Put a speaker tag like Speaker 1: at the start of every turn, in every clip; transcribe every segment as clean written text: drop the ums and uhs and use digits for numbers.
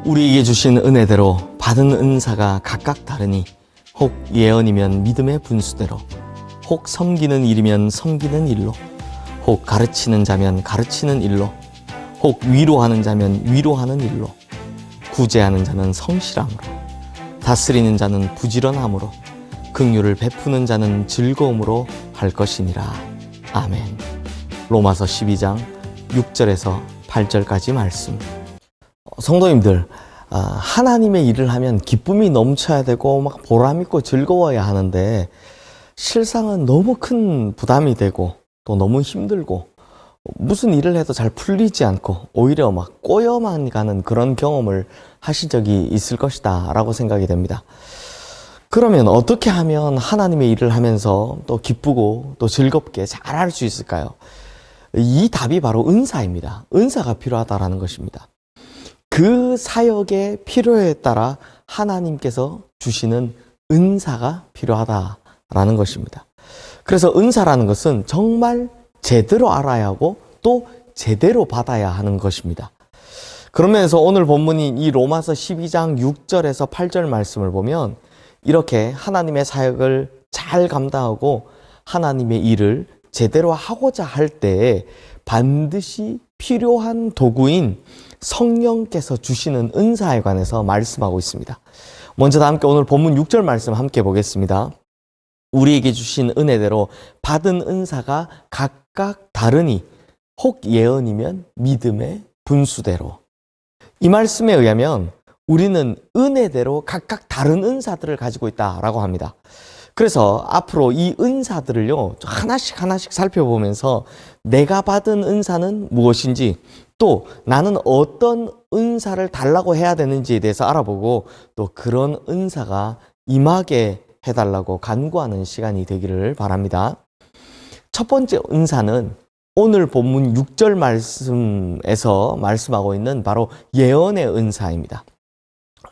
Speaker 1: 우리에게 주신 은혜대로 받은 은사가 각각 다르니 혹 예언이면 믿음의 분수대로, 혹 섬기는 일이면 섬기는 일로, 혹 가르치는 자면 가르치는 일로, 혹 위로하는 자면 위로하는 일로, 구제하는 자는 성실함으로, 다스리는 자는 부지런함으로, 긍휼을 베푸는 자는 즐거움으로 할 것이니라. 아멘. 로마서 12장 6절에서 8절까지 말씀. 성도님들, 하나님의 일을 하면 기쁨이 넘쳐야 되고 막 보람있고 즐거워야 하는데, 실상은 너무 큰 부담이 되고 또 너무 힘들고 무슨 일을 해도 잘 풀리지 않고 오히려 막 꼬여만 가는 그런 경험을 하신 적이 있을 것이다 라고 생각이 됩니다. 그러면 어떻게 하면 하나님의 일을 하면서 또 기쁘고 또 즐겁게 잘 할 수 있을까요? 이 답이 바로 은사입니다. 은사가 필요하다라는 것입니다. 그 사역의 필요에 따라 하나님께서 주시는 은사가 필요하다라는 것입니다. 그래서 은사라는 것은 정말 제대로 알아야 하고 또 제대로 받아야 하는 것입니다. 그러면서 오늘 본문인 이 로마서 12장 6절에서 8절 말씀을 보면 이렇게 하나님의 사역을 잘 감당하고 하나님의 일을 제대로 하고자 할 때에 반드시 필요한 도구인 성령께서 주시는 은사에 관해서 말씀하고 있습니다. 먼저 다 함께 오늘 본문 6절 말씀 함께 보겠습니다. 우리에게 주신 은혜대로 받은 은사가 각각 다르니 혹 예언이면 믿음의 분수대로. 이 말씀에 의하면 우리는 은혜대로 각각 다른 은사들을 가지고 있다라고 합니다. 그래서 앞으로 이 은사들을요 하나씩 살펴보면서 내가 받은 은사는 무엇인지, 또 나는 어떤 은사를 달라고 해야 되는지에 대해서 알아보고 또 그런 은사가 임하게 해달라고 간구하는 시간이 되기를 바랍니다. 첫 번째 은사는 오늘 본문 6절 말씀에서 말씀하고 있는 바로 예언의 은사입니다.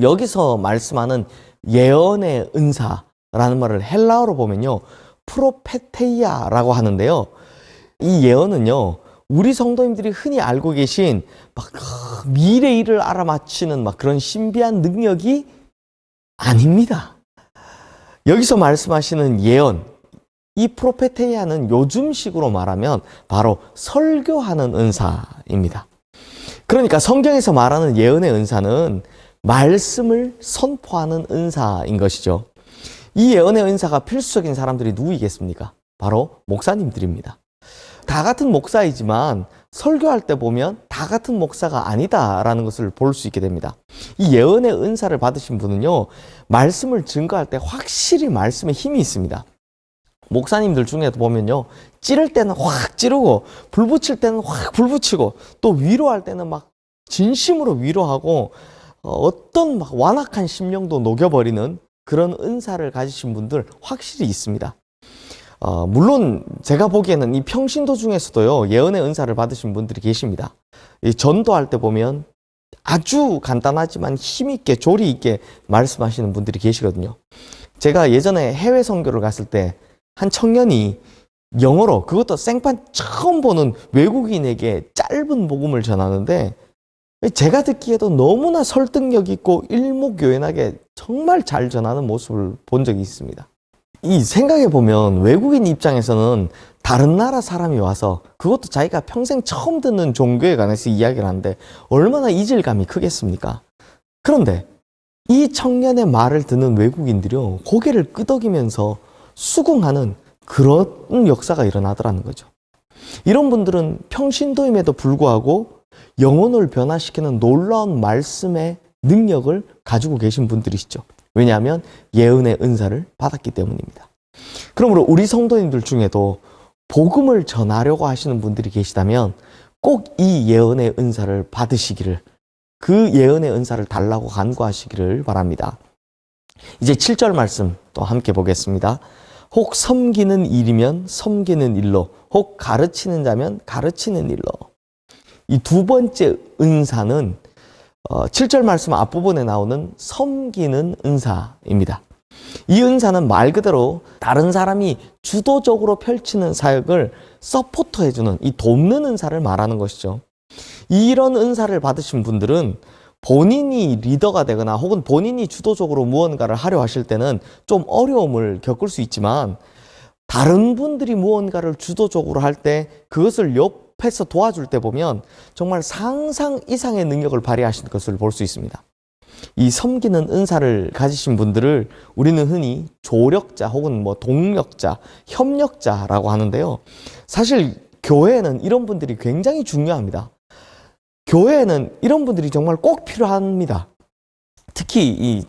Speaker 1: 여기서 말씀하는 예언의 은사라는 말을 헬라어로 보면요 프로페테이아라고 하는데요, 이 예언은요 우리 성도님들이 흔히 알고 계신 막 미래 일을 알아맞히는 막 그런 신비한 능력이 아닙니다. 여기서 말씀하시는 예언, 이 프로페테이아는 요즘식으로 말하면 바로 설교하는 은사입니다. 그러니까 성경에서 말하는 예언의 은사는 말씀을 선포하는 은사인 것이죠. 이 예언의 은사가 필수적인 사람들이 누구이겠습니까? 바로 목사님들입니다. 다 같은 목사이지만 설교할 때 보면 다 같은 목사가 아니다라는 것을 볼 수 있게 됩니다. 이 예언의 은사를 받으신 분은요, 말씀을 증거할 때 확실히 말씀에 힘이 있습니다. 목사님들 중에도 보면요, 찌를 때는 확 찌르고 불 붙일 때는 확 불 붙이고 또 위로할 때는 막 진심으로 위로하고 어떤 막 완악한 심령도 녹여버리는 그런 은사를 가지신 분들 확실히 있습니다. 물론 제가 보기에는 이 평신도 중에서도요 예언의 은사를 받으신 분들이 계십니다. 이 전도할 때 보면 아주 간단하지만 힘있게 조리 있게 말씀하시는 분들이 계시거든요. 제가 예전에 해외 선교를 갔을 때 한 청년이 영어로, 그것도 생판 처음 보는 외국인에게 짧은 복음을 전하는데 제가 듣기에도 너무나 설득력 있고 일목요연하게 정말 잘 전하는 모습을 본 적이 있습니다. 이 생각해보면 외국인 입장에서는 다른 나라 사람이 와서 그것도 자기가 평생 처음 듣는 종교에 관해서 이야기를 하는데 얼마나 이질감이 크겠습니까? 그런데 이 청년의 말을 듣는 외국인들이요 고개를 끄덕이면서 수긍하는 그런 역사가 일어나더라는 거죠. 이런 분들은 평신도임에도 불구하고 영혼을 변화시키는 놀라운 말씀의 능력을 가지고 계신 분들이시죠. 왜냐하면 예언의 은사를 받았기 때문입니다. 그러므로 우리 성도님들 중에도 복음을 전하려고 하시는 분들이 계시다면 꼭 이 예언의 은사를 받으시기를, 그 예언의 은사를 달라고 간구하시기를 바랍니다. 이제 7절 말씀 또 함께 보겠습니다. 혹 섬기는 일이면 섬기는 일로, 혹 가르치는 자면 가르치는 일로. 이 두 번째 은사는 7절 말씀 앞부분에 나오는 섬기는 은사입니다. 이 은사는 말 그대로 다른 사람이 주도적으로 펼치는 사역을 서포터해주는, 이 돕는 은사를 말하는 것이죠. 이런 은사를 받으신 분들은 본인이 리더가 되거나 혹은 본인이 주도적으로 무언가를 하려 하실 때는 좀 어려움을 겪을 수 있지만, 다른 분들이 무언가를 주도적으로 할 때 그것을 옆에서 도와줄 때 보면 정말 상상 이상의 능력을 발휘하시는 것을 볼 수 있습니다. 이 섬기는 은사를 가지신 분들을 우리는 흔히 조력자 혹은 동력자, 협력자라고 하는데요. 사실 교회에는 이런 분들이 굉장히 중요합니다. 교회에는 이런 분들이 정말 꼭 필요합니다. 특히 이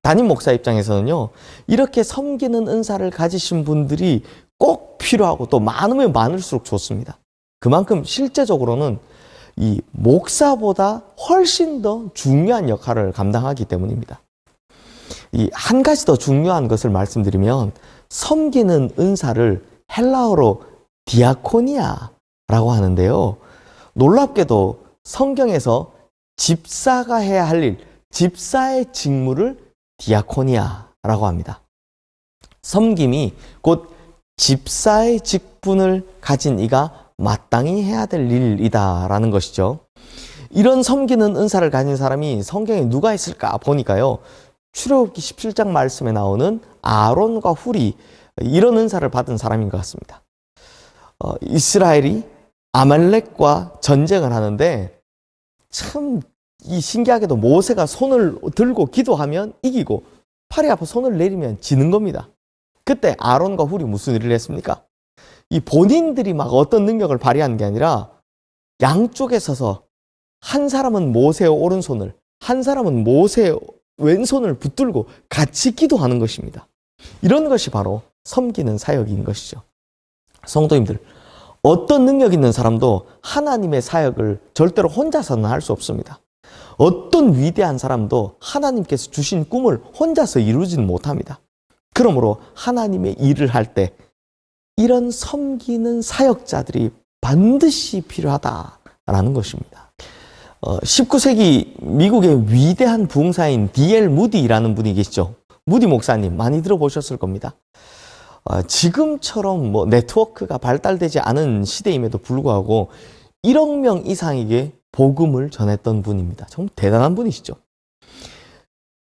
Speaker 1: 담임 목사 입장에서는요, 이렇게 섬기는 은사를 가지신 분들이 꼭 필요하고 또 많으면 많을수록 좋습니다. 그만큼 실제적으로는 이 목사보다 훨씬 더 중요한 역할을 감당하기 때문입니다. 이 한 가지 더 중요한 것을 말씀드리면, 섬기는 은사를 헬라어로 디아코니아라고 하는데요. 놀랍게도 성경에서 집사가 해야 할 일, 집사의 직무를 디아코니아라고 합니다. 섬김이 곧 집사의 직분을 가진 이가 마땅히 해야 될 일이다라는 것이죠. 이런 섬기는 은사를 가진 사람이 성경에 누가 있을까 보니까요, 출애굽기 17장 말씀에 나오는 아론과 훌이 이런 은사를 받은 사람인 것 같습니다. 이스라엘이 아말렉과 전쟁을 하는데, 참 이 신기하게도 모세가 손을 들고 기도하면 이기고 팔이 아파 손을 내리면 지는 겁니다. 그때 아론과 훌이 무슨 일을 했습니까? 이 본인들이 막 어떤 능력을 발휘하는 게 아니라 양쪽에 서서 한 사람은 모세의 오른손을, 한 사람은 모세의 왼손을 붙들고 같이 기도하는 것입니다. 이런 것이 바로 섬기는 사역인 것이죠. 성도님들, 어떤 능력 있는 사람도 하나님의 사역을 절대로 혼자서는 할 수 없습니다. 어떤 위대한 사람도 하나님께서 주신 꿈을 혼자서 이루지는 못합니다. 그러므로 하나님의 일을 할 때 이런 섬기는 사역자들이 반드시 필요하다라는 것입니다. 19세기 미국의 위대한 부흥사인 D.L. 무디라는 분이 계시죠. 무디 목사님 많이 들어보셨을 겁니다. 지금처럼 네트워크가 발달되지 않은 시대임에도 불구하고 1억 명 이상에게 복음을 전했던 분입니다. 정말 대단한 분이시죠.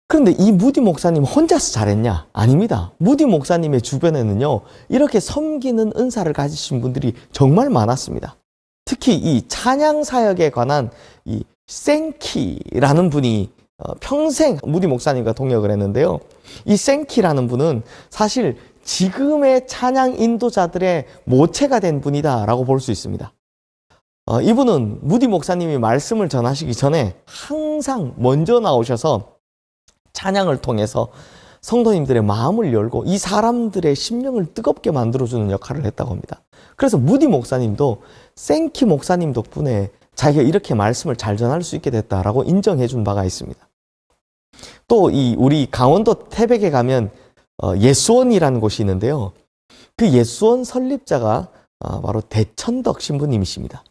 Speaker 1: 그런데 이 무디 목사님 혼자서 잘했냐? 아닙니다. 무디 목사님의 주변에는요, 이렇게 섬기는 은사를 가지신 분들이 정말 많았습니다. 특히 이 찬양 사역에 관한 이 생키라는 분이 평생 무디 목사님과 동역을 했는데요. 이 생키라는 분은 사실 지금의 찬양 인도자들의 모체가 된 분이다라고 볼 수 있습니다. 이분은 무디 목사님이 말씀을 전하시기 전에 항상 먼저 나오셔서 찬양을 통해서 성도님들의 마음을 열고 이 사람들의 심령을 뜨겁게 만들어주는 역할을 했다고 합니다. 그래서 무디 목사님도 생키 목사님 덕분에 자기가 이렇게 말씀을 잘 전할 수 있게 됐다라고 인정해 준 바가 있습니다. 또 우리 강원도 태백에 가면 예수원이라는 곳이 있는데요. 그 예수원 설립자가 바로 대천덕 신부님이십니다.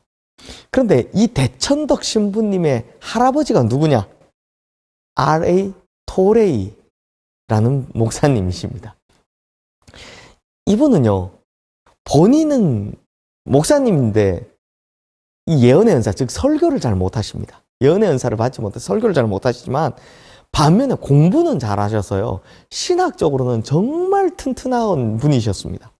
Speaker 1: 그런데 이 대천덕 신부님의 할아버지가 누구냐? R.A. 토레이라는 목사님이십니다. 이분은요, 본인은 목사님인데 이 예언의 은사, 즉 설교를 잘 못하십니다. 예언의 은사를 받지 못해 설교를 잘 못하시지만 반면에 공부는 잘하셔서요, 신학적으로는 정말 튼튼한 분이셨습니다.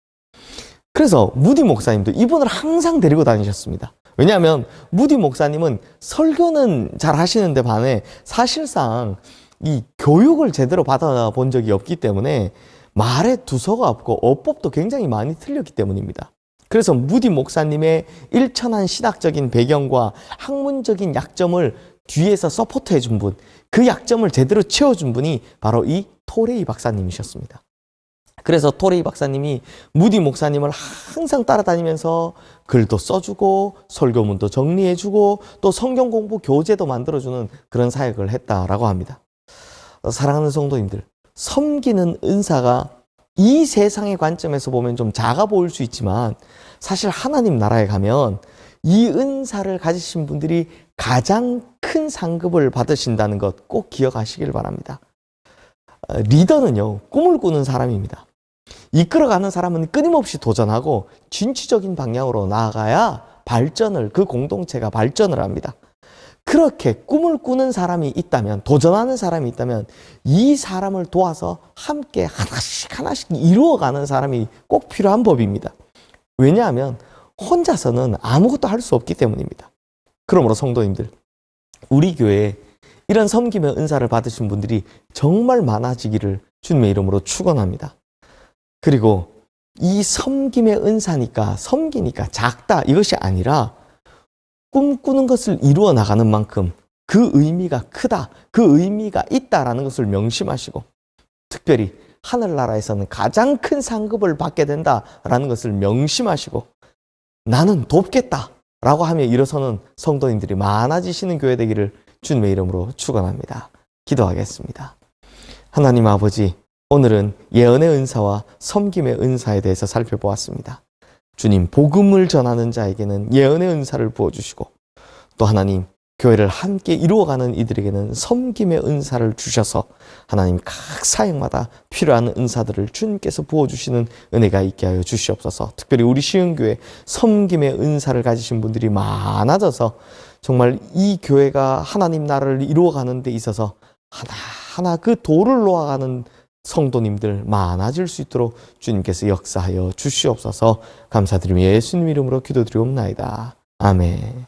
Speaker 1: 그래서 무디 목사님도 이분을 항상 데리고 다니셨습니다. 왜냐하면 무디 목사님은 설교는 잘 하시는데 반해 사실상 이 교육을 제대로 받아본 적이 없기 때문에 말에 두서가 없고 어법도 굉장히 많이 틀렸기 때문입니다. 그래서 무디 목사님의 일천한 신학적인 배경과 학문적인 약점을 뒤에서 서포트해 준 분, 그 약점을 제대로 채워준 분이 바로 이 토레이 박사님이셨습니다. 그래서 토레이 박사님이 무디 목사님을 항상 따라다니면서 글도 써주고 설교문도 정리해주고 또 성경 공부 교재도 만들어주는 그런 사역을 했다라고 합니다. 사랑하는 성도님들, 섬기는 은사가 이 세상의 관점에서 보면 좀 작아 보일 수 있지만 사실 하나님 나라에 가면 이 은사를 가지신 분들이 가장 큰 상급을 받으신다는 것 꼭 기억하시길 바랍니다. 리더는요, 꿈을 꾸는 사람입니다. 이끌어가는 사람은 끊임없이 도전하고 진취적인 방향으로 나아가야 그 공동체가 발전을 합니다. 그렇게 꿈을 꾸는 사람이 있다면, 도전하는 사람이 있다면 이 사람을 도와서 함께 하나씩 이루어가는 사람이 꼭 필요한 법입니다. 왜냐하면 혼자서는 아무것도 할 수 없기 때문입니다. 그러므로 성도님들, 우리 교회에 이런 섬김의 은사를 받으신 분들이 정말 많아지기를 주님의 이름으로 축원합니다. 그리고 이 섬김의 은사니까, 섬기니까 작다 이것이 아니라 꿈꾸는 것을 이루어 나가는 만큼 그 의미가 크다, 그 의미가 있다라는 것을 명심하시고, 특별히 하늘나라에서는 가장 큰 상급을 받게 된다라는 것을 명심하시고, 나는 돕겠다라고 하며 일어서는 성도님들이 많아지시는 교회 되기를 주님의 이름으로 축원합니다. 기도하겠습니다. 하나님 아버지, 오늘은 예언의 은사와 섬김의 은사에 대해서 살펴보았습니다. 주님, 복음을 전하는 자에게는 예언의 은사를 부어주시고, 또 하나님, 교회를 함께 이루어가는 이들에게는 섬김의 은사를 주셔서 하나님 각 사역마다 필요한 은사들을 주님께서 부어주시는 은혜가 있게 하여 주시옵소서. 특별히 우리 시흥교회 섬김의 은사를 가지신 분들이 많아져서 정말 이 교회가 하나님 나라를 이루어가는 데 있어서 하나하나 그 도를 놓아가는 성도님들 많아질 수 있도록 주님께서 역사하여 주시옵소서. 감사드리며 예수님 이름으로 기도드리옵나이다. 아멘.